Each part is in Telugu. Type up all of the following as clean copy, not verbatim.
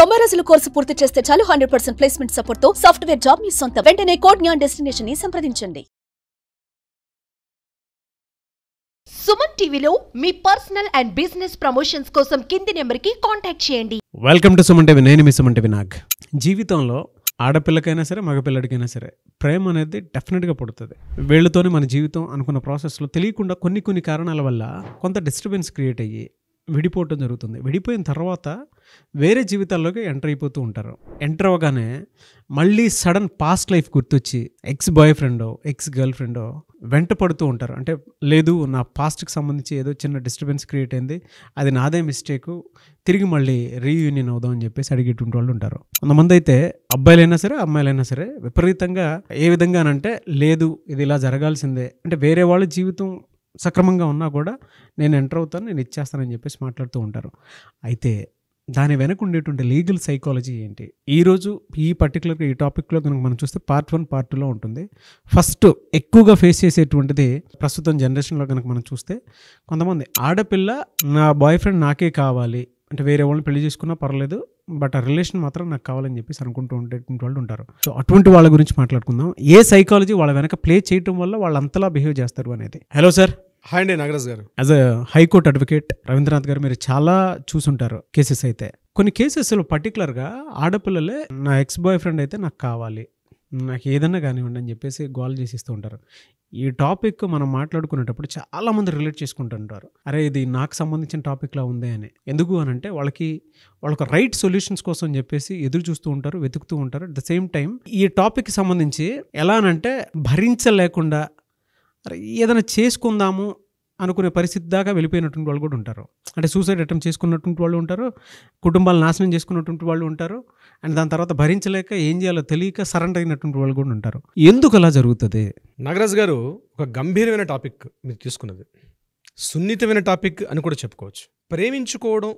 90 రోజుల కోర్సు పూర్తి చేస్తే చాలు 100% ప్లేస్మెంట్ సపోర్ట్ తో సాఫ్ట్వేర్ జాబ్ మీ సొంతం. వెంటనే కోడ్ జ్ఞాన్ డెస్టినేషన్ ని సంప్రదించండి. సుమన్ టీవీలో మీ పర్సనల్ అండ్ బిజినెస్ ప్రమోషన్స్ కోసం కింది నెంబర్కి కాంటాక్ట్ చేయండి. Welcome to Suman TV. నేను మీ సుమన్ టీవీ నాగ్. జీవితంలో ఆడపిల్లకైనా సరే మగపిల్లడికైనా సరే ప్రేమ అనేది డెఫినెట్గా పుడుతుంది. వీళ్ళతోనే మన జీవితం అనుకున్న ప్రాసెస్లో తెలియకుండా కొన్ని కారణాల వల్ల కొంత డిస్టర్బెన్స్ క్రియేట్ అయ్యి విడిపోవటం జరుగుతుంది. విడిపోయిన తర్వాత వేరే జీవితాల్లోకి ఎంటర్ అయిపోతూ ఉంటారు. ఎంటర్ అవ్వగానే మళ్ళీ సడన్ పాస్ట్ లైఫ్ గుర్తొచ్చి ఎక్స్ బాయ్ ఫ్రెండో ఎక్స్ గర్ల్ ఫ్రెండో వెంట పడుతూ ఉంటారు. అంటే లేదు, నా పాస్ట్కి సంబంధించి ఏదో చిన్న డిస్టర్బెన్స్ క్రియేట్ అయింది, అది నాదే మిస్టేకు, తిరిగి మళ్ళీ రీయూనియన్ అవుదాం అని చెప్పేసి అడిగేటువంటి వాళ్ళు ఉంటారు. కొంతమంది అయితే అబ్బాయిలైనా సరే అమ్మాయిలైనా సరే విపరీతంగా ఏ విధంగానంటే లేదు ఇది ఇలా జరగాల్సిందే, అంటే వేరే వాళ్ళ జీవితం సక్రమంగా ఉన్నా కూడా నేను ఎంటర్ అవుతాను, నేను ఇచ్చేస్తానని చెప్పేసి మాట్లాడుతూ ఉంటారు. అయితే దాని వెనక ఉండేటువంటి లీగల్ సైకాలజీ ఏంటి, ఈరోజు ఈ పర్టికులర్గా ఈ టాపిక్లో కనుక మనం చూస్తే పార్ట్ 1 పార్ట్ 2లో ఉంటుంది. ఫస్ట్ ఎక్కువగా ఫేస్ చేసేటువంటిది ప్రస్తుతం జనరేషన్లో కనుక మనం చూస్తే, కొంతమంది ఆడపిల్ల నా బాయ్ ఫ్రెండ్ నాకే కావాలి, అంటే వేరే వాళ్ళని పెళ్లి చేసుకున్నా పర్లేదు బట్ ఆ రిలేషన్ మాత్రం నాకు కావాలని చెప్పేసి అనుకుంటూ ఉండేటువంటి వాళ్ళు ఉంటారు. సో అటువంటి వాళ్ళ గురించి మాట్లాడుకుందాం. ఏ సైకాలజీ వాళ్ళ వెనక ప్లే చేయటం వల్ల వాళ్ళు అంతలా బిహేవ్ చేస్తారు అనేది. Hello sir. హాయ్ అండి Nagaraj garu. As a high court advocate Ravindranath garu, మీరు చాలా చూసుంటారు కేసెస్. అయితే కొన్ని కేసెస్లో పర్టికులర్గా ఆడపిల్లలే నా ఎక్స్ బాయ్ ఫ్రెండ్ అయితే నాకు కావాలి, నాకు ఏదన్నా కానివ్వండి అని చెప్పేసి గోల్ చేసిస్తూ ఉంటారు. ఈ టాపిక్ మనం మాట్లాడుకునేటప్పుడు చాలామంది రిలేట్ చేసుకుంటుంటారు, అరే ఇది నాకు సంబంధించిన టాపిక్లా ఉంది అని. ఎందుకు అని అంటే వాళ్ళకి రైట్ సొల్యూషన్స్ కోసం చెప్పేసి ఎదురు చూస్తూ ఉంటారు, వెతుకుతూ ఉంటారు. అట్ ద సేమ్ టైం ఈ టాపిక్కి సంబంధించి ఎలా అనంటే భరించలేకుండా అరే ఏదైనా చేసుకుందాము అనుకునే పరిస్థితి దాకా వెళ్ళిపోయినటువంటి వాళ్ళు కూడా ఉంటారు. అంటే సూసైడ్ అటెంప్ట్ చేసుకున్నటువంటి వాళ్ళు ఉంటారు, కుటుంబాలు నాశనం చేసుకున్నటువంటి వాళ్ళు ఉంటారు, అండ్ దాని తర్వాత భరించలేక ఏం చేయాలో తెలియక సరెండర్ అయినటువంటి వాళ్ళు కూడా ఉంటారు. ఎందుకు అలా జరుగుతుంది? నాగరాజ్ గారు, ఒక గంభీరమైన టాపిక్ మీరు తీసుకున్నది, సున్నితమైన టాపిక్ అని కూడా చెప్పుకోవచ్చు. ప్రేమించుకోవడం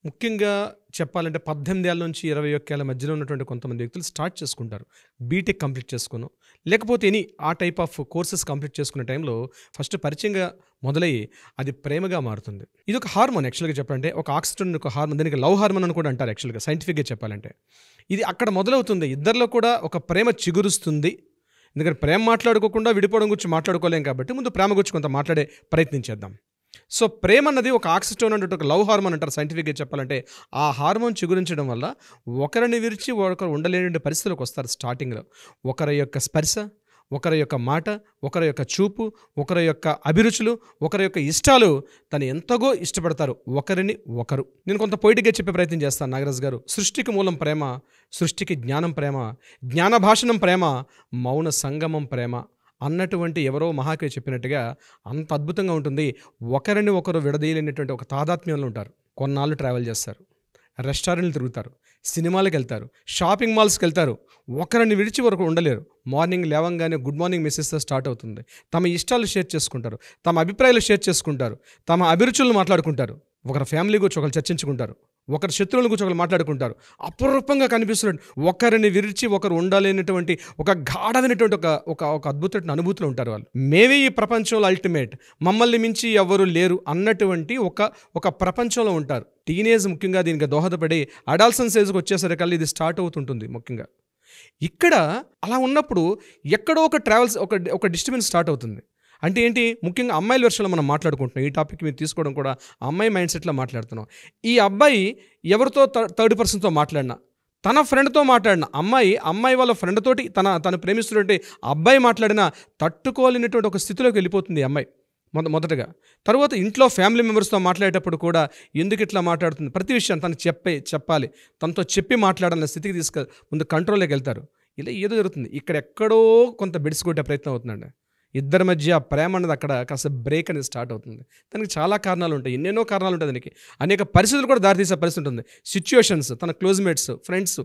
ముఖ్యంగా చెప్పాలంటే 18 ఏళ్ళ నుంచి 21 ఏళ్ళ మధ్యలో ఉన్నటువంటి కొంతమంది వ్యక్తులు స్టార్ట్ చేసుకుంటారు. బీటెక్ కంప్లీట్ చేసుకున్నాం, లేకపోతే ఆ టైప్ ఆఫ్ కోర్సెస్ కంప్లీట్ చేసుకునే టైంలో ఫస్ట్ పరిచయంగా మొదలయ్యి అది ప్రేమగా మారుతుంది. ఇది ఒక హార్మోన్. యాక్చువల్గా చెప్పాలంటే ఒక ఆక్సిటోన్ ఒక హార్మోన్, దీనికి లవ్ హార్మోన్ అని కూడా అంటారు యాక్చువల్గా సైంటిఫిక్గా చెప్పాలంటే. ఇది అక్కడ మొదలవుతుంది, ఇద్దరిలో కూడా ఒక ప్రేమ చిగురుస్తుంది. ఎందుకంటే ప్రేమ మాట్లాడుకోకుండా విడిపోవడం గురించి మాట్లాడుకోలేం కాబట్టి ముందు ప్రేమ గురించి కొంత మాట్లాడే ప్రయత్నించేద్దాం. సో ప్రేమ అన్నది ఒక ఆక్సిటోన్ అంటే ఒక లవ్ హార్మోన్ అంటారు సైంటిఫిక్గా చెప్పాలంటే. ఆ హార్మోన్ చిగురించడం వల్ల ఒకరిని విరిచి ఒకరు ఉండలేని పరిస్థితులకు వస్తారు. స్టార్టింగ్లో ఒకరి యొక్క స్పర్శ, ఒకరి యొక్క మాట, ఒకరి యొక్క చూపు, ఒకరి యొక్క అభిరుచులు, ఒకరి యొక్క ఇష్టాలు తను ఎంతగో ఇష్టపడతారు ఒకరిని ఒకరు. నేను కొంత పొయిటిక్గా చెప్పే ప్రయత్నం చేస్తాను నాగరాజ్ గారు. సృష్టికి మూలం ప్రేమ, సృష్టికి జ్ఞానం ప్రేమ, జ్ఞాన భాషణం ప్రేమ, మౌన సంగమం ప్రేమ అన్నటువంటి ఎవరో మహాకవి చెప్పినట్టుగా అంత అద్భుతంగా ఉంటుంది. ఒకరిని ఒకరు విడదీయలేనటువంటి ఒక తాదాత్మ్యంలో ఉంటారు. కొన్నాళ్ళు ట్రావెల్ చేస్తారు, రెస్టారెంట్లు తిరుగుతారు, సినిమాలకు వెళ్తారు, షాపింగ్ మాల్స్కి వెళ్తారు, ఒకరిని విడిచి వరకు ఉండలేరు. మార్నింగ్ లేవంగానే గుడ్ మార్నింగ్ మెసేజ్తో స్టార్ట్ అవుతుంది. తమ ఇష్టాలు షేర్ చేసుకుంటారు, తమ అభిప్రాయాలు షేర్ చేసుకుంటారు, తమ అభిరుచులను మాట్లాడుకుంటారు, ఒకరి ఫ్యామిలీ గురించి ఒకరు చర్చించుకుంటారు, ఒకరి శత్రువుల గురించి ఒకరు మాట్లాడుకుంటారు. అపురూపంగా కనిపిస్తున్నట్టు ఒకరిని విరిచి ఒకరు ఉండలేనటువంటి ఒక గాఢమైనటువంటి ఒక అద్భుతమైన అనుభూతిలో ఉంటారు వాళ్ళు. మేవే ఈ ప్రపంచంలో అల్టిమేట్, మమ్మల్ని మించి ఎవరు లేరు అన్నటువంటి ఒక ప్రపంచంలో ఉంటారు. టీనేజ్ ముఖ్యంగా దీనికి దోహదపడి అడాల్సన్స్ ఏజ్కి వచ్చేసరికల్లా ఇది స్టార్ట్ అవుతుంటుంది. ముఖ్యంగా ఇక్కడ అలా ఉన్నప్పుడు ఎక్కడో ఒక ట్రావెల్స్ ఒక డిస్టర్బెన్స్ స్టార్ట్ అవుతుంది. అంటే ఏంటి, ముఖ్యంగా అమ్మాయిల విషయంలో మనం మాట్లాడుకుంటున్నాం. ఈ టాపిక్ మీరు తీసుకోవడం కూడా అమ్మాయి మైండ్ సెట్లో మాట్లాడుతున్నాం. ఈ అబ్బాయి ఎవరితో థర్డ్ పర్సన్తో మాట్లాడినా, తన ఫ్రెండ్తో మాట్లాడిన అమ్మాయి వాళ్ళ ఫ్రెండ్ తోటి తను ప్రేమిస్తున్నటువంటి అబ్బాయి మాట్లాడినా తట్టుకోలేనటువంటి ఒక స్థితిలోకి వెళ్ళిపోతుంది ఈ అమ్మాయి మొదటగా. తర్వాత ఇంట్లో ఫ్యామిలీ మెంబర్స్తో మాట్లాడేటప్పుడు కూడా ఎందుకు ఇట్లా మాట్లాడుతుంది, ప్రతి విషయం తను చెప్పాలి, తనతో చెప్పి మాట్లాడాలన్న స్థితికి ముందు కంట్రోల్లోకి వెళ్తారు. ఇలా ఏదో జరుగుతుంది. ఇక్కడ ఎక్కడో కొంత బెడిసి కొట్టే ప్రయత్నం అవుతుందండి. ఇద్దరి మధ్య ప్రేమ అనేది అక్కడ కాస్త బ్రేక్ అనేది స్టార్ట్ అవుతుంది. దానికి చాలా కారణాలు ఉంటాయి, ఎన్నెన్నో కారణాలు ఉంటాయి. దానికి అనేక పరిస్థితులు కూడా దారితీసే పరిస్థితి ఉంటుంది. సిచ్యువేషన్స్, తన క్లోజ్మేట్స్, ఫ్రెండ్స్,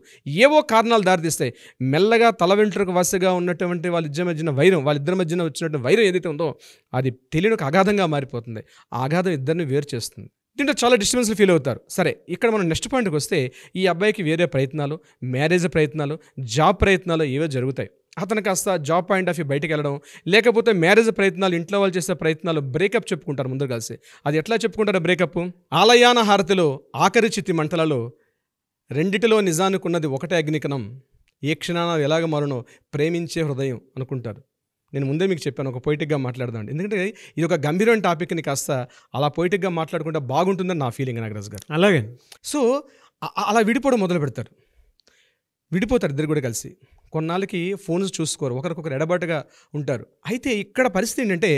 ఏవో కారణాలు దారితీస్తాయి. మెల్లగా తల వెంట్రుక వరుసగా ఉన్నటువంటి వాళ్ళిద్దరి మధ్యన వచ్చినటువంటి వైరం ఏదైతే ఉందో అది తెలియని ఒక అగాధంగా మారిపోతుంది. ఆ అగాధం ఇద్దరిని వేరు చేస్తుంది. దీంట్లో చాలా డిస్టర్బెన్స్లు ఫీల్ అవుతారు. సరే, ఇక్కడ మనం నెక్స్ట్ పాయింట్కి వస్తే ఈ అబ్బాయికి వేరే ప్రయత్నాలు, మ్యారేజ్ ప్రయత్నాలు, జాబ్ ప్రయత్నాలు ఏవో జరుగుతాయి. అతను కాస్త జాబ్ పాయింట్ ఆఫ్ వ్యూ బయటకు వెళ్ళడం, లేకపోతే మ్యారేజ్ ప్రయత్నాలు, ఇంట్లో వాళ్ళు చేసే ప్రయత్నాలు, బ్రేకప్ చెప్పుకుంటారు ముందు కలిసి. అది ఎట్లా చెప్పుకుంటారు బ్రేకప్? ఆలయాన హారతిలో ఆఖరి చిత్తి మంటలలో రెండిటిలో నిజానికి ఉన్నది ఒకటే అగ్నికణం, ఏ క్షణాన ఎలాగ మారునో ప్రేమించే హృదయం అనుకుంటారు. నేను ముందే మీకు చెప్పాను, ఒక పొయిటిక్గా మాట్లాడదాం. ఎందుకంటే ఇది ఒక గంభీరమైన టాపిక్ని కాస్త అలా పొయిటిక్గా మాట్లాడుకుంటే బాగుంటుందని నా ఫీలింగ్ నాగరాజు గారు. అలాగే. సో అలా విడిపోవడం మొదలు పెడతారు, విడిపోతారు ఇద్దరు కూడా కలిసి. కొన్నాళ్ళకి ఫోన్స్ చూసుకోరు, ఒకరికొకరు ఎడబాటుగా ఉంటారు. అయితే ఇక్కడ పరిస్థితి ఏంటంటే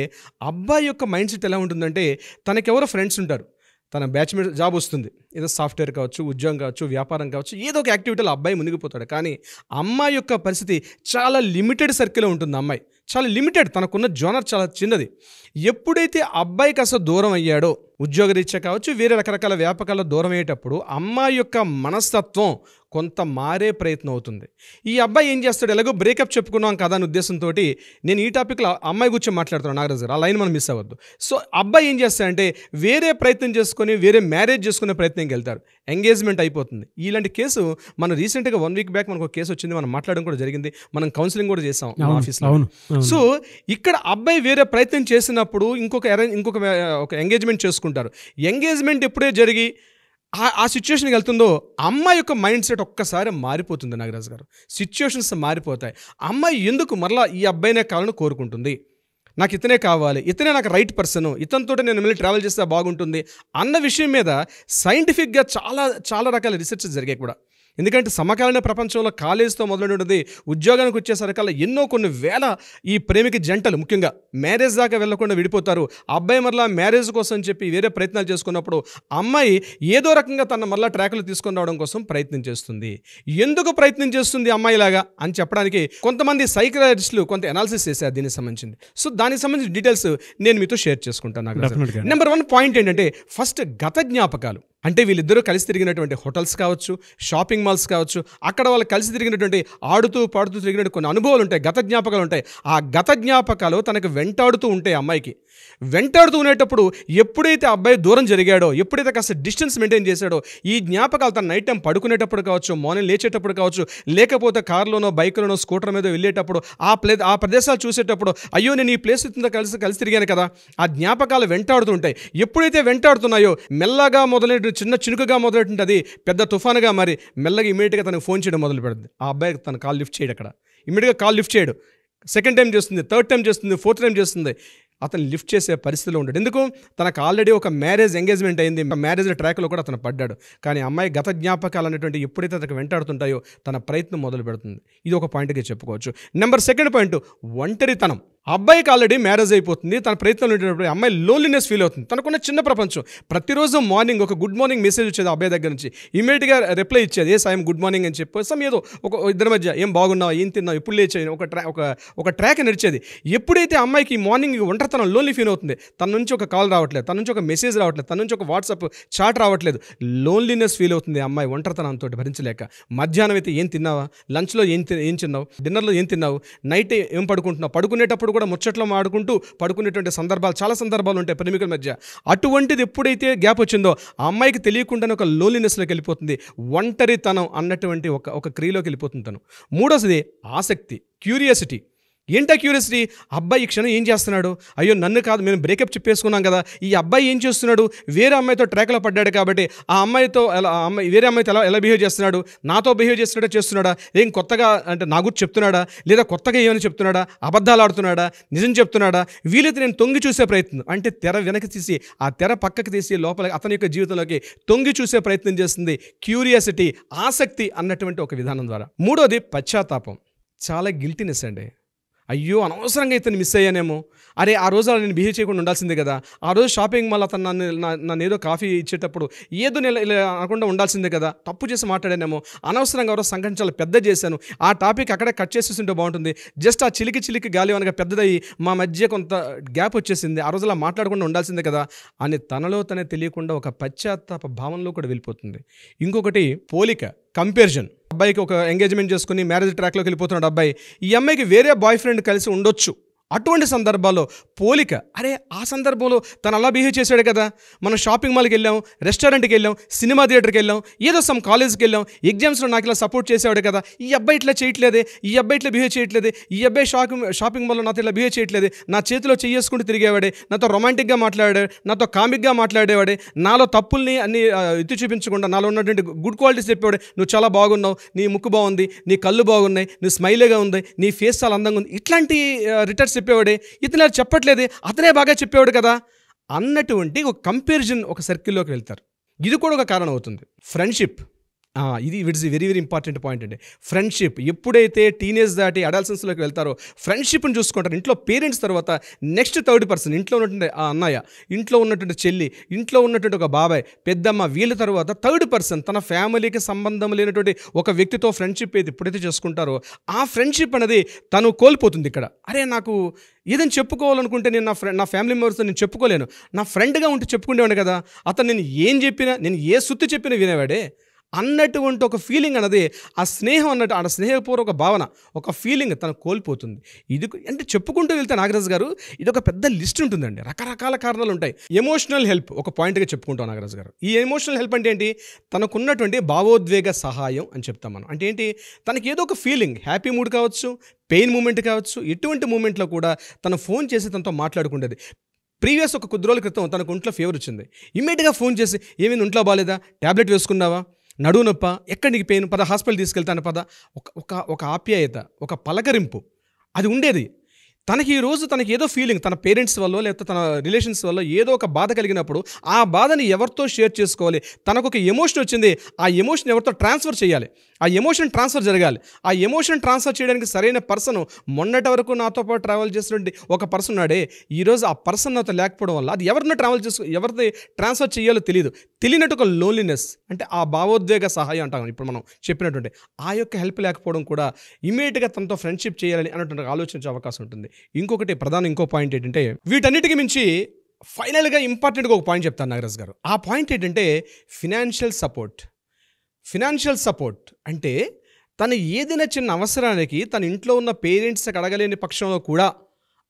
అబ్బాయి యొక్క మైండ్ సెట్ ఎలా ఉంటుందంటే తనకెవరో ఫ్రెండ్స్ ఉంటారు, తన బ్యాచ్మేట్ జాబ్ వస్తుంది, ఏదో సాఫ్ట్వేర్ కావచ్చు, ఉద్యోగం కావచ్చు, వ్యాపారం కావచ్చు, ఏదో ఒక యాక్టివిటీలో అబ్బాయి మునిగిపోతాడు. కానీ అమ్మాయి యొక్క పరిస్థితి చాలా లిమిటెడ్ సర్కిల్లో ఉంటుంది. అమ్మాయి చాలా లిమిటెడ్, తనకున్న జోనర్ చాలా చిన్నది. ఎప్పుడైతే అబ్బాయి కాస్త దూరం అయ్యాడో, ఉద్యోగరీత్యా కావచ్చు, వేరే రకరకాల వ్యాపకాల్లో దూరం అయ్యేటప్పుడు అమ్మాయి యొక్క మనస్తత్వం కొంత మారే ప్రయత్నం అవుతుంది. ఈ అబ్బాయి ఏం చేస్తాడు, ఎలాగో బ్రేకప్ చెప్పుకున్నాం కదా అనే ఉద్దేశంతో నేను ఈ టాపిక్లో అమ్మాయి గురించి మాట్లాడుతున్నాను నాగరాజు గారు, ఆ లైన్ మనం మిస్ అవ్వద్దు. సో అబ్బాయి ఏం చేస్తాడంటే వేరే ప్రయత్నం చేసుకొని వేరే మ్యారేజ్ చేసుకునే ప్రయత్నంకి వెళ్తారు, ఎంగేజ్మెంట్ అయిపోతుంది. ఇలాంటి కేసు మనం రీసెంట్గా 1 వీక్ బ్యాక్ మనకు ఒక కేసు వచ్చింది, మనం మాట్లాడడం కూడా జరిగింది, మనం కౌన్సిలింగ్ కూడా చేసాం ఆఫీస్లో. సో ఇక్కడ అబ్బాయి వేరే ప్రయత్నం చేసినప్పుడు ఇంకొక ఎంగేజ్మెంట్ చేసుకుంటారు. ఎంగేజ్మెంట్ ఎప్పుడే జరిగి ఆ సిచ్యువేషన్కి వెళ్తుందో అమ్మాయి యొక్క మైండ్ సెట్ ఒక్కసారి మారిపోతుంది నాగరాజు గారు. సిచ్యువేషన్స్ మారిపోతాయి. అమ్మాయి ఎందుకు మరలా ఈ అబ్బాయినే కావాలని కోరుకుంటుంది, నాకు ఇతనే కావాలి, ఇతనే నాకు రైట్ పర్సన్, ఇతనితో నేను మళ్ళీ ట్రావెల్ చేస్తే బాగుంటుంది అన్న విషయం మీద సైంటిఫిక్గా చాలా చాలా రకాల రీసెర్చ్ జరిగాయి కూడా. ఎందుకంటే సమకాలీన ప్రపంచంలో కాలేజ్తో మొదలైనది ఉద్యోగానికి వచ్చేసరికల్లా ఎన్నో కొన్ని వేల ఈ ప్రేమిక జంటలు ముఖ్యంగా మ్యారేజ్ దాకా వెళ్లకుండా విడిపోతారు. అబ్బాయి మరలా మ్యారేజ్ కోసం చెప్పి వేరే ప్రయత్నాలు చేసుకున్నప్పుడు అమ్మాయి ఏదో రకంగా తన మరలా ట్రాక్లు తీసుకొని రావడం కోసం ప్రయత్నం చేస్తుంది. ఎందుకు ప్రయత్నం చేస్తుంది అమ్మాయిలాగా అని చెప్పడానికి కొంతమంది సైకియాట్రిస్టులు కొంత అనాలిసిస్ చేశారు దీనికి సంబంధించింది. సో దానికి సంబంధించిన డీటెయిల్స్ నేను మీతో షేర్ చేసుకుంటాను. నెంబర్ 1 పాయింట్ ఏంటంటే ఫస్ట్ గత జ్ఞాపకాలు. అంటే వీళ్ళిద్దరూ కలిసి తిరిగినటువంటి హోటల్స్ కావచ్చు, షాపింగ్ మాల్స్ కావచ్చు, అక్కడ వాళ్ళు కలిసి తిరిగినటువంటి ఆడుతూ పాడుతూ తిరిగినటువంటి కొన్ని అనుభవాలు ఉంటాయి, గత జ్ఞాపకాలు ఉంటాయి. ఆ గత జ్ఞాపకాలు తనకు వెంటాడుతూ ఉంటాయి. అమ్మాయికి వెంటాడుతూ ఉండేటప్పుడు ఎప్పుడైతే అబ్బాయి దూరం జరిగాడో, ఎప్పుడైతే కాస్త డిస్టెన్స్ మెయింటైన్ చేశాడో, ఈ జ్ఞాపకాలు తన నైట్ టైం పడుకునేటప్పుడు కావచ్చు, మార్నింగ్ లేచేటప్పుడు కావచ్చు, లేకపోతే కారులోనో బైక్లోనో స్కూటర్ మీద వెళ్ళేటప్పుడు ఆ ప్రదేశాలు చూసేటప్పుడు అయ్యో నేను ఈ ప్లేస్ కలిసి తిరిగాను కదా, ఆ జ్ఞాపకాలు వెంటాడుతూ ఉంటాయి. ఎప్పుడైతే వెంటాడుతున్నాయో మెల్లగా మొదలైన చిన్న చినుకుగా మొదలైంటుంది, అది పెద్ద తుఫానుగా మరి మెల్లగా ఇమీడియట్గా తనకు ఫోన్ చేయడం మొదలు పెడుతుంది. ఆ అబ్బాయి తన కాల్ లిఫ్ట్ చేయడు, అక్కడ ఇమీడియట్గా కాల్ లిఫ్ట్ చేయడు. సెకండ్ టైం చేస్తుంది, థర్డ్ టైం చేస్తుంది, ఫోర్త్ టైం చేస్తుంది. అతను లిఫ్ట్ చేసే పరిస్థితిలో ఉంటాడు. ఎందుకు, తనకు ఆల్రెడీ ఒక మ్యారేజ్ ఎంగేజ్మెంట్ అయింది, మ్యారేజ్ ట్రాక్లో కూడా అతను పడ్డాడు. కానీ అమ్మాయి గత జ్ఞాపకాలు అనేటువంటి ఎప్పుడైతే అతనికి వెంటాడుతుంటాయో తన ప్రయత్నం మొదలు పెడుతుంది. ఇది ఒక పాయింట్గా చెప్పుకోవచ్చు. నెంబర్ 2 పాయింట్ ఒంటరితనం. అబ్బాయికి ఆల్రెడీ మ్యారేజ్ అయిపోతుంది, తన ప్రయత్నంలో ఉండేటప్పుడు అమ్మాయి లోన్లీనెస్ ఫీల్ అవుతుంది. తనకున్న చిన్న ప్రపంచం. ప్రతిరోజు మార్నింగ్ ఒక గుడ్ మార్నింగ్ మెసేజ్ వచ్చేది అబ్బాయి దగ్గర నుంచి, ఇమీడియట్గా రిప్లై ఇచ్చేది, ఏ సాయం గుడ్ మార్నింగ్ అని చెప్పి ఏదో ఒక ఇద్దరి మధ్య ఏం బాగున్నావు, ఏం తిన్నావు, ఎప్పుడు లేచాయి, ఒక ట్రాక్ నడిచేది. ఎప్పుడైతే అమ్మాయికి మార్నింగ్ ఒంటరితనం లోన్లీ ఫీల్ అవుతుంది, తన నుంచి ఒక కాల్ రావట్లేదు, తన నుంచి ఒక మెసేజ్ రావట్లేదు, తన నుంచి ఒక వాట్సాప్ చాట్ రావట్లేదు, లోన్లీనెస్ ఫీల్ అవుతుంది అమ్మాయి ఒంటరితనంతో భరించలేక. మధ్యాహ్నం అయితే ఏం తిన్నావా, లంచ్లో ఏం తిన్నావు, డిన్నర్లో ఏం తిన్నావు, నైట్ ఏం పడుకుంటున్నావు, పడుకునేటప్పుడు కూడా ముచ్చట్లో ఆడుకుంటూ పడుకునేటువంటి సందర్భాలు చాలా సందర్భాలు ఉంటాయి ప్రేమికుల మధ్య. అటువంటిది ఎప్పుడైతే గ్యాప్ వచ్చిందో ఆ అమ్మాయికి తెలియకుండానే ఒక లోన్లీనెస్లోకి వెళ్ళిపోతుంది, ఒంటరితనం అన్నటువంటి ఒక క్రియలోకి వెళ్ళిపోతుంది తను. మూడోది ఆసక్తి, క్యూరియాసిటీ. ఏంటా క్యూరియసిటీ, అబ్బాయి ఈ క్షణం ఏం చేస్తున్నాడు, అయ్యో నన్ను కాదు మేము బ్రేకప్ చెప్పేసుకున్నాం కదా, ఈ అబ్బాయి ఏం చేస్తున్నాడు, వేరే అమ్మాయితో ట్రాక్లో పడ్డాడు కాబట్టి ఆ అమ్మాయితో వేరే అమ్మాయితో ఎలా బిహేవ్ చేస్తున్నాడు, నాతో బిహేవ్ చేస్తున్నాడా, ఏం కొత్తగా అంటే నా గురించి చెప్తున్నాడా, లేదా కొత్తగా ఏమైనా చెప్తున్నాడా, అబద్ధాలు ఆడుతున్నాడా, నిజం చెప్తున్నాడా, వీలైతే నేను తొంగి చూసే ప్రయత్నం, అంటే తెర వెనక్కి తీసి ఆ తెర పక్కకి తీసి లోపల అతని యొక్క జీవితంలోకి తొంగి చూసే ప్రయత్నం చేస్తుంది. క్యూరియాసిటీ, ఆసక్తి అన్నటువంటి ఒక విధానం ద్వారా. మూడోది పశ్చాత్తాపం, చాలా గిల్టీనెస్ అండి. అయ్యో అనవసరంగా ఇతను మిస్ అయ్యానేమో, అరే ఆ రోజు అలా నేను బిహేవ్ చేయకుండా ఉండాల్సిందే కదా, ఆ రోజు షాపింగ్ మాల్ అతను నన్ను ఏదో కాఫీ ఇచ్చేటప్పుడు ఏదో ఇలా అనకుండా ఉండాల్సిందే కదా, తప్పు చేసి మాట్లాడానేమో, అనవసరంగా ఎవరో సంఘటన చాలా పెద్ద చేశాను, ఆ టాపిక్ అక్కడే కట్ చేసేస్తుంటే బాగుంటుంది, జస్ట్ ఆ చిలికి గాలి అనగా పెద్దదయ్యి మా మధ్య కొంత గ్యాప్ వచ్చేసింది, ఆ రోజు అలా మాట్లాడకుండా ఉండాల్సిందే కదా అని తనలో తనే తెలియకుండా ఒక పశ్చాత్తాప భావనలో కూడా వెళ్ళిపోతుంది. ఇంకొకటి పోలిక, కంపారిజన్. అబ్బాయికి ఒక ఎంగేజ్మెంట్ చేసుకుని మ్యారేజ్ ట్రాక్లోకి వెళ్ళిపోతున్నాడు అబ్బాయి, ఈ అమ్మాయికి వేరే బాయ్ ఫ్రెండ్ కలిసి ఉండొచ్చు అటువంటి సందర్భాల్లో పోలిక, అరే ఆ సందర్భంలో తను అలా బిహేవ్ చేశాడు కదా, మనం షాపింగ్ మాల్కి వెళ్ళాం, రెస్టారెంట్కి వెళ్ళాం, సినిమా థియేటర్కి వెళ్ళాం, ఏదో సమ్ కాలేజ్కి వెళ్ళాం, ఎగ్జామ్స్లో నాకు ఇలా సపోర్ట్ చేసేవాడు కదా, ఈ అబ్బాయి ఇట్లా చేయట్లేదే, ఈ అబ్బాయి ఇట్లా బిహేవ్ చేయట్లేదే, ఈ అబ్బాయి షాపింగ్ మాల్లో నాతో ఇలా బిహేవ్ చేయట్లేదే, నా చేతిలో చేసుకుంటూ తిరిగేవాడే, నాతో రొమాంటిక్గా మాట్లాడేవాడే, నాతో కామిక్గా మాట్లాడేవాడే, నాలో తప్పుల్ని అన్ని ఎత్తి చూపించకుండా నాలో ఉన్నటువంటి గుడ్ క్వాలిటీస్ చెప్పేవాడే, నువ్వు చాలా బాగున్నావు, నీ ముక్కు బాగుంది, నీ కళ్ళు బాగున్నాయి, నువ్వు స్మైలీగా ఉంది, నీ ఫేస్ చాలా అందంగా ఉంది, ఇట్లాంటి రిటర్న్స్ చెప్పేవాడే, ఇతను చెప్పట్లేదే, అతనే బాగా చెప్పేవాడు కదా అన్నటువంటి ఒక కంపారిజన్ ఒక సర్కిల్లోకి వెళ్తారు. ఇది కూడా ఒక కారణం అవుతుంది. ఫ్రెండ్షిప్, ఇది it's very very important point అండి. ఫ్రెండ్షిప్ ఎప్పుడైతే టీనేజ్ దాటి అడల్సెన్స్లోకి వెళ్తారో ఫ్రెండ్షిప్ని చూసుకుంటారు. ఇంట్లో పేరెంట్స్ తర్వాత నెక్స్ట్ థర్డ్ పర్సన్, ఇంట్లో ఉన్నటువంటి ఆ అన్నయ్య, ఇంట్లో ఉన్నటువంటి చెల్లి, ఇంట్లో ఉన్నటువంటి ఒక బాబాయ్, పెద్దమ్మ, వీళ్ళ తర్వాత థర్డ్ పర్సన్ తన ఫ్యామిలీకి సంబంధం లేనటువంటి ఒక వ్యక్తితో ఫ్రెండ్షిప్ అయితే ఎప్పుడైతే చేసుకుంటారో ఆ ఫ్రెండ్షిప్ అనేది తను కోల్పోతుంది. ఇక్కడ అరే నాకు ఏదైనా చెప్పుకోవాలనుకుంటే నేను నా ఫ్యామిలీ మెంబర్స్తో నేను చెప్పుకోలేను, నా ఫ్రెండ్గా ఉంటే చెప్పుకునేవాడు కదా, అతను నేను ఏం చెప్పినా, నేను ఏ సుత్తి చెప్పినా వినేవాడే అన్నటువంటి ఒక ఫీలింగ్ అన్నది, ఆ స్నేహం అన్నట్టు ఆ స్నేహపూర్వక భావన, ఒక ఫీలింగ్ తను కోల్పోతుంది. ఇది అంటే చెప్పుకుంటూ వెళ్తే నాగరాజు గారు ఇది ఒక పెద్ద లిస్ట్ ఉంటుందండి, రకరకాల కారణాలు ఉంటాయి. ఎమోషనల్ హెల్ప్ ఒక పాయింట్గా చెప్పుకుంటాం నాగరాజు గారు. ఈ ఎమోషనల్ హెల్ప్ అంటే ఏంటి, తనకున్నటువంటి భావోద్వేగ సహాయం అని చెప్తాం మనం. అంటే ఏంటి, తనకి ఏదో ఒక ఫీలింగ్, హ్యాపీ మూడ్ కావచ్చు, పెయిన్ మూమెంట్ కావచ్చు, ఎటువంటి మూమెంట్లో కూడా తను ఫోన్ చేసి తనతో మాట్లాడుకుంటుంది. ప్రీవియస్ ఒక కొద్ది రోజుల క్రితం తనకు ఒంట్లో ఫీవర్ వచ్చింది, ఇమ్మీడియట్గా ఫోన్ చేసి ఏమైంది, ఒంట్లో బాగాలేదా, ట్యాబ్లెట్ వేసుకున్నావా, నడువు నొప్ప, ఎక్కడ నీకు పెయిన్, పద హాస్పిటల్ తీసుకెళ్తాను పద, ఒక ఆప్యాయత, ఒక పలకరింపు అది ఉండేది. తనకి ఈరోజు తనకి ఏదో ఫీలింగ్, తన పేరెంట్స్ వల్ల లేకపోతే తన రిలేషన్స్ వల్ల ఏదో ఒక బాధ కలిగినప్పుడు ఆ బాధని ఎవరితో షేర్ చేసుకోవాలి, తనకు ఒక ఎమోషన్ వచ్చింది, ఆ ఎమోషన్ ఎవరితో ట్రాన్స్ఫర్ చేయాలి, ఆ ఎమోషన్ ట్రాన్స్ఫర్ జరగాలి. ఆ ఎమోషన్ ట్రాన్స్ఫర్ చేయడానికి సరైన పర్సన్, మొన్నటి వరకు నాతో పాటు ట్రావెల్ చేసినటువంటి ఒక పర్సన్ ఉన్నాడే, ఈరోజు ఆ పర్సన్ నాతో లేకపోవడం వల్ల అది ఎవరిని ఎవరిది ట్రాన్స్ఫర్ చేయాలో తెలియనట్టు ఒక లోన్లీనెస్, అంటే ఆ భావోద్వేగ సహాయం అంటాం ఇప్పుడు మనం చెప్పినటువంటి ఆ యొక్క హెల్ప్ లేకపోవడం కూడా ఇమీడియట్గా తనతో ఫ్రెండ్షిప్ చేయాలని అన్నటువంటి ఆలోచించే అవకాశం ఉంటుంది. ఇంకో పాయింట్ ఏంటంటే, వీటన్నిటికి మించి ఫైనల్గా ఇంపార్టెంట్గా ఒక పాయింట్ చెప్తాను నాగరాజ్ గారు. ఆ పాయింట్ ఏంటంటే ఫినాన్షియల్ సపోర్ట్. ఫినాన్షియల్ సపోర్ట్ అంటే తను ఏదైనా చిన్న అవసరానికి తన ఇంట్లో ఉన్న పేరెంట్స్కి అడగలేని పక్షంలో కూడా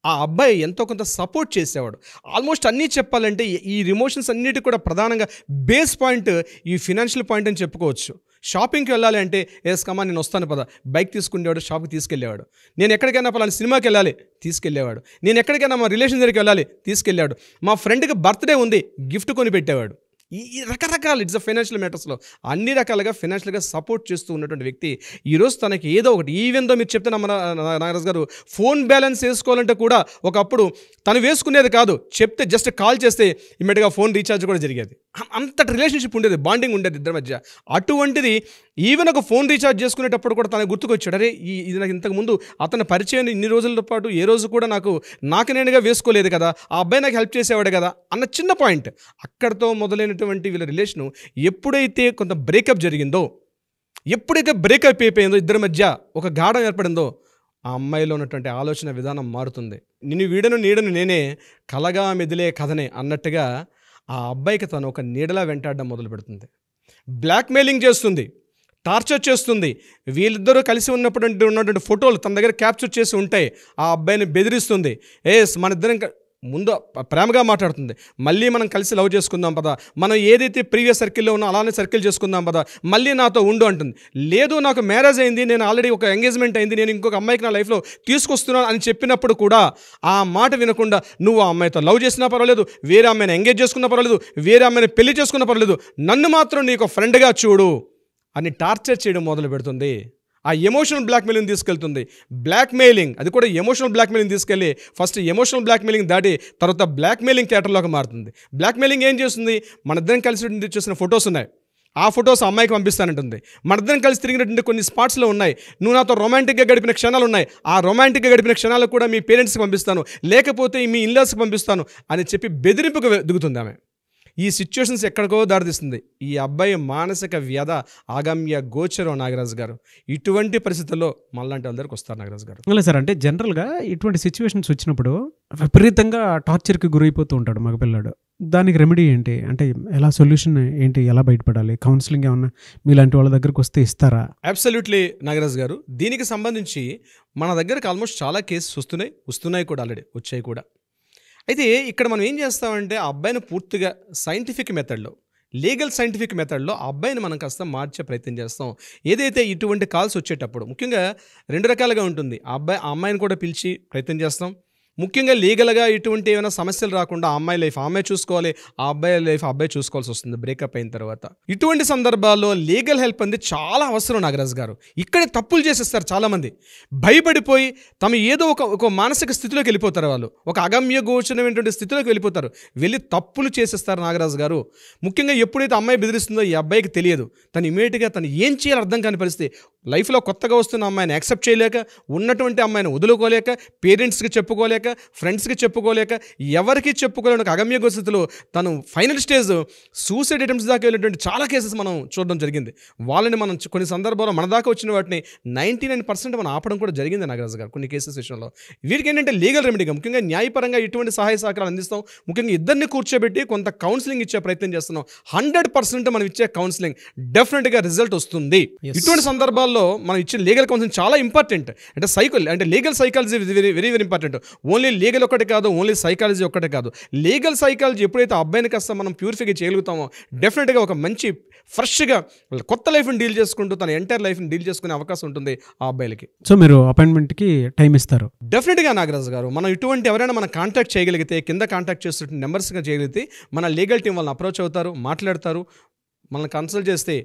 ఆ అబ్బాయి ఎంతో కొంత సపోర్ట్ చేసేవాడు. ఆల్మోస్ట్ అన్నీ చెప్పాలంటే ఈ రిమోషన్స్ అన్నిటికీ కూడా ప్రధానంగా బేస్ పాయింట్ ఈ ఫినాన్షియల్ పాయింట్ అని చెప్పుకోవచ్చు. షాపింగ్కి వెళ్ళాలి అంటే కమా నేను వస్తాను పద, బైక్ తీసుకునేవాడు, షాప్కి తీసుకెళ్ళేవాడు. నేను ఎక్కడికైనా పలానా సినిమాకి వెళ్ళాలి, తీసుకెళ్ళేవాడు. నేను ఎక్కడికైనా మా రిలేషన్ దగ్గరికి వెళ్ళాలి, తీసుకెళ్ళాడు. మా ఫ్రెండ్కి బర్త్డే ఉంది, గిఫ్ట్ కొని పెట్టేవాడు. ఈ రకరకాల ఇట్స్ ఫైనాన్షియల్ మ్యాటర్స్లో అన్ని రకాలుగా ఫైనాన్షియల్గా సపోర్ట్ చేస్తూ ఉన్నటువంటి వ్యక్తి ఈరోజు తనకి ఏదో ఒకటి, ఈవెన్ దో మీరు చెప్తే నాగరాజ్ గారు ఫోన్ బ్యాలెన్స్ వేసుకోవాలంటే కూడా ఒకప్పుడు తను వేసుకునేది కాదు, చెప్తే జస్ట్ కాల్ చేస్తే ఇమ్మీడియట్గా ఫోన్ రీఛార్జ్ కూడా జరిగేది. అంతటి రిలేషన్షిప్ ఉండేది, బాండింగ్ ఉండేది ఇద్దరి మధ్య. అటువంటిది ఈవెన్ ఒక ఫోన్ రీఛార్జ్ చేసుకునేటప్పుడు కూడా తనకు గుర్తుకొచ్చాడు, అరే ఇది నాకు ఇంతకుముందు అతను పరిచయం ఇన్ని రోజుల పాటు ఏ రోజు కూడా నాకు నేనుగా వేసుకోలేదు కదా, ఆ అబ్బాయి నాకు హెల్ప్ చేసేవాడు కదా అన్న చిన్న పాయింట్. అక్కడితో మొదలైనటువంటి వీళ్ళ రిలేషను ఎప్పుడైతే కొంత బ్రేకప్ జరిగిందో, ఎప్పుడైతే బ్రేకప్ అయిపోయిందో, ఇద్దరి మధ్య ఒక గాఢం ఏర్పడిందో, ఆ అమ్మాయిలో ఉన్నటువంటి ఆలోచన విధానం మారుతుంది. నిన్ను వీడను నీడను నేనే, కలగా మెదిలే కథనే అన్నట్టుగా ఆ అబ్బాయికి తను ఒక నీడలా వెంటాడడం మొదలు పెడుతుంది. బ్లాక్మెయిలింగ్ చేస్తుంది, టార్చర్ చేస్తుంది. వీళ్ళిద్దరూ కలిసి ఉన్నటువంటి ఫోటోలు తన దగ్గర క్యాప్చర్ చేసి ఉంటాయి. ఆ అబ్బాయిని బెదిరిస్తుంది. మన ఇద్దరం ముందు ప్రేమగా మాట్లాడుతుంది, మళ్ళీ మనం కలిసి లవ్ చేసుకుందాం పదా, మనం ఏదైతే ప్రీవియస్ సర్కిల్లో ఉన్నా అలానే సర్కిల్ చేసుకుందాం పదా, మళ్ళీ నాతో ఉండు అంటుంది. లేదు నాకు మ్యారేజ్ అయింది, నేను ఆల్రెడీ ఒక ఎంగేజ్మెంట్ అయింది, నేను ఇంకొక అమ్మాయికి నా లైఫ్లో తీసుకొస్తున్నాను అని చెప్పినప్పుడు కూడా ఆ మాట వినకుండా నువ్వు ఆ అమ్మాయితో లవ్ చేసినా పర్వాలేదు, వేరే అమ్మాయిని ఎంగేజ్ చేసుకున్నా పర్వాలేదు, వేరే అమ్మాయిని పెళ్లి చేసుకున్నా పర్వాలేదు, నన్ను మాత్రం నీకు ఫ్రెండ్గా చూడు అని టార్చర్ చేయడం మొదలు పెడుతుంది. ఆ ఎమోషనల్ బ్లాక్మెయిలింగ్ తీసుకెళ్తుంది. బ్లాక్మెయిలింగ్ అది కూడా ఎమోషనల్ బ్లాక్మెయిలింగ్ తీసుకెళ్ళి ఫస్ట్ ఎమోషనల్ బ్లాక్మెయిలింగ్ దాటి తర్వాత బ్లాక్మెయిలింగ్ థియేటర్లోకి మారుతుంది. బ్లాక్మెయిలింగ్ ఏం చేస్తుంది, మన ఇద్దరం కలిసి చూసిన ఫొటోస్ ఉన్నాయి, ఆ ఫొటోస్ అమ్మాయికి పంపిస్తానంటుంది. మన ఇద్దరం కలిసి తిరిగినటువంటి కొన్ని స్పాట్స్లో ఉన్నాయి, నువ్వు నాతో రొమాంటిక్గా గడిపిన క్షణాలు ఉన్నాయి, ఆ రొమాంటిక్గా గడిపిన క్షణాలు కూడా మీ పేరెంట్స్కి పంపిస్తాను, లేకపోతే మీ ఇన్లాస్కి పంపిస్తాను అని చెప్పి బెదిరింపుకు దిగుతుంది ఆమె. ఈ సిచ్యువేషన్స్ ఎక్కడికో దారితీస్తుంది. ఈ అబ్బాయి మానసిక వ్యధ ఆగమ్య గోచరం నాగరాజు గారు. ఇటువంటి పరిస్థితుల్లో మళ్ళాంటి వాళ్ళ దగ్గరికి వస్తారు నాగరాజు గారు. లేదు సార్, అంటే జనరల్గా ఇటువంటి సిచ్యువేషన్స్ వచ్చినప్పుడు విపరీతంగా టార్చర్కి గురైపోతూ ఉంటాడు మగపిల్లాడు. దానికి రెమెడీ ఏంటి, అంటే ఎలా సొల్యూషన్ ఏంటి, ఎలా బయటపడాలి? కౌన్సిలింగ్ ఏమన్నా మీలాంటి వాళ్ళ దగ్గరకు వస్తే ఇస్తారా? అబ్సల్యూట్లీ నాగరాజు గారు. దీనికి సంబంధించి మన దగ్గరకు ఆల్మోస్ట్ చాలా కేసెస్ వస్తున్నాయి కూడా, ఆల్రెడీ వచ్చాయి కూడా. అయితే ఇక్కడ మనం ఏం చేస్తామంటే ఆ అబ్బాయిని పూర్తిగా సైంటిఫిక్ మెథడ్లో, లీగల్ సైంటిఫిక్ మెథడ్లో ఆ అబ్బాయిని మనం కాస్త మార్చే ప్రయత్నం చేస్తాం. ఏదైతే ఇటువంటి కాల్స్ వచ్చేటప్పుడు ముఖ్యంగా 2 రకాలుగా ఉంటుంది. ఆ అమ్మాయిని కూడా పిలిచి ప్రయత్నం చేస్తాం. ముఖ్యంగా లీగల్గా ఇటువంటి ఏమైనా సమస్యలు రాకుండా ఆ అమ్మాయి లైఫ్ ఆమె చూసుకోవాలి, ఆ అబ్బాయి లైఫ్ అబ్బాయి చూసుకోవాల్సి వస్తుంది బ్రేకప్ అయిన తర్వాత. ఇటువంటి సందర్భాల్లో లీగల్ హెల్ప్ అనేది చాలా అవసరం నాగరాజు గారు. ఇక్కడే తప్పులు చేసేస్తారు చాలామంది. భయపడిపోయి తమ ఏదో ఒక మానసిక స్థితిలోకి వెళ్ళిపోతారు. వాళ్ళు ఒక అగమ్య గోచరమైనటువంటి స్థితిలోకి వెళ్ళిపోతారు. వెళ్ళి తప్పులు చేసేస్తారు నాగరాజు గారు. ముఖ్యంగా ఎప్పుడైతే అమ్మాయి బెదిరిస్తుందో ఈ అబ్బాయికి తెలియదు. తను ఇమీడియట్గా తను ఏం చేయాలో అర్థం కాని పరిస్థితి. లైఫ్లో కొత్తగా వస్తున్న అమ్మాయిని యాక్సెప్ట్ చేయలేక, ఉన్నటువంటి అమ్మాయిని వదులుకోలేక, పేరెంట్స్కి చెప్పుకోలేక, ఫ్రెండ్స్కి చెప్పుకోలేక, ఎవరికి చెప్పుకోలేని ఒక అగమ్య స్థితిలో తను ఫైనల్ స్టేజ్ సూసైడ్ అటెంప్ట్స్ దాకా వెళ్ళినటువంటి చాలా కేసెస్ మనం చూడడం జరిగింది. వాళ్ళని మనం కొన్ని సందర్భాల్లో మన దాకా వచ్చిన వాటిని 99% మనం ఆపడం కూడా జరిగింది నాగరాజు గారు కొన్ని కేసెస్ విషయంలో. వీరికి ఏంటంటే లీగల్ రెమెడీగా ముఖ్యంగా న్యాయపరంగా ఇటువంటి సహాయ సహకారాలు అందిస్తాం. ముఖ్యంగా ఇద్దరిని కూర్చోబెట్టి కొంత కౌన్సిలింగ్ ఇచ్చే ప్రయత్నం చేస్తున్నాం. 100% మనం ఇచ్చే కౌన్సిలింగ్ డెఫినెట్గా రిజల్ట్ వస్తుంది. ఇటువంటి సందర్భాల్లో మనం ఇచ్చే లీగల్ కౌన్సిలింగ్ చాలా ఇంపార్టెంట్. అంటే legal psychology very very very important. Only legal ఒక్కటే కాదు, ఓన్లీ సైకాలజీ ఒక్కటే కాదు. లీగల్ సైకాలజీ ఎప్పుడైతే అబ్బాయిని కాస్త మనం ప్యూరిఫై చేయగలుగుతామో డెఫినెట్గా ఒక మంచి ఫ్రెష్గా కొత్త లైఫ్ని డీల్ చేసుకుంటూ తన ఎంటైర్ లైఫ్ని డీల్ చేసుకునే అవకాశం ఉంటుంది ఆ అబ్బాయిలకి. సో మీరు అపాయింట్మెంట్కి టైం ఇస్తారు? డెఫినెట్గా నాగరాజు గారు. మనం ఇటువంటి ఎవరైనా మనం కాంటాక్ట్ చేయగలిగితే, కింద కాంటాక్ట్ చేస్తున్న నెంబర్స్గా చేయగలిగితే మన లీగల్ టీం వాళ్ళని అప్రోచ్ అవుతారు, మాట్లాడతారు. మనల్ని కన్సల్ట్ చేస్తే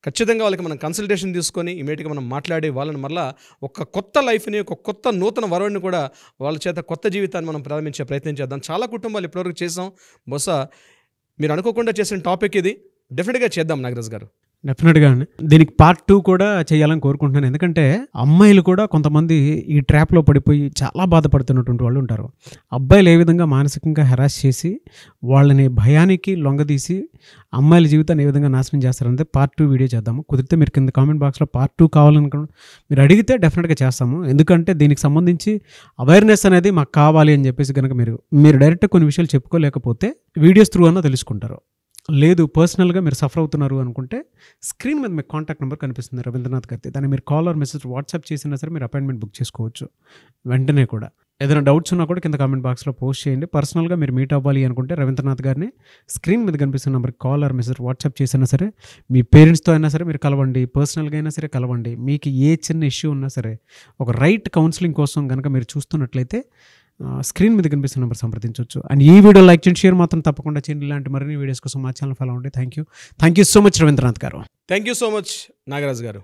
ఖచ్చితంగా వాళ్ళకి మనం కన్సల్టేషన్ తీసుకొని ఇమీడియట్గా మనం మాట్లాడి వాళ్ళని మళ్ళీ ఒక కొత్త లైఫ్ని, ఒక కొత్త నూతన వరవడిని కూడా వాళ్ళ చేత కొత్త జీవితాన్ని మనం ప్రారంభించే ప్రయత్నం చేద్దాం. చాలా కుటుంబాలు ఇప్పటివరకు చేసాం. బహుశా మీరు అనుకోకుండా చేసిన టాపిక్ ఇది. డెఫినెట్గా చేద్దాం నాగరాజు గారు. డెఫినెట్గా అండి. దీనికి పార్ట్ 2 కూడా చేయాలని కోరుకుంటున్నాను. ఎందుకంటే అమ్మాయిలు కూడా కొంతమంది ఈ ట్రాప్లో పడిపోయి చాలా బాధపడుతున్నటువంటి వాళ్ళు ఉంటారు. అబ్బాయిలు ఏ విధంగా మానసికంగా హెరాస్ చేసి వాళ్ళని భయానికి లొంగదీసి అమ్మాయిల జీవితాన్ని ఏ విధంగా నాశనం చేస్తారంటే పార్ట్ 2 వీడియో చేద్దాము. కుదిరితే మీరు కింద కామెంట్ బాక్స్లో పార్ట్ 2 కావాలనుకున్న మీరు అడిగితే డెఫినెట్గా చేస్తాము. ఎందుకంటే దీనికి సంబంధించి అవేర్నెస్ అనేది మాకు కావాలి అని చెప్పేసి కనుక మీరు డైరెక్ట్ కొన్ని విషయాలు చెప్పుకోలేకపోతే వీడియోస్ త్రూ అన్నా తెలుసుకుంటారు. లేదు పర్సనల్గా మీరు సఫర్ అవుతున్నారు అనుకుంటే స్క్రీన్ మీద మీకు కాంటాక్ట్ నెంబర్ కనిపిస్తుంది రవీంద్రనాథ్ గారి. దాన్ని మీరు కాల్ ఆర్ మెసేజ్ వాట్సాప్ చేసినా సరే మీరు అపాయింట్మెంట్ బుక్ చేసుకోవచ్చు వెంటనే కూడా. ఏదైనా డౌట్స్ ఉన్నా కూడా కింద కామెంట్ బాక్స్లో పోస్ట్ చేయండి. పర్సనల్గా మీరు మీట్ అవ్వాలి అనుకుంటే రవీంద్రనాథ్ గారిని స్క్రీన్ మీద కనిపిస్తున్న నెంబర్కి కాల్ ఆర్ మెసేజ్ వాట్సాప్ చేసినా సరే, మీ పేరెంట్స్తో అయినా సరే మీరు కలవండి, పర్సనల్గా అయినా సరే కలవండి. మీకు ఏ చిన్న ఇష్యూ ఉన్నా సరే ఒక రైట్ కౌన్సిలింగ్ కోసం కనుక మీరు చూస్తున్నట్లయితే స్క్రీన్ మీద కనిపిస్తున్న నెంబర్ సంప్రదించవచ్చు. అండ్ ఈ వీడియో లైక్ చేయండి, షేర్ మాత్రం తప్పకుండా చేయండి. ఇలాంటి మరిన్ని వీడియోస్ కోసం మా ఛానల్ ఫాలో అవ్వండి. Thank you so much Ravindranath garu. Thank you so much Nagaraju గారు.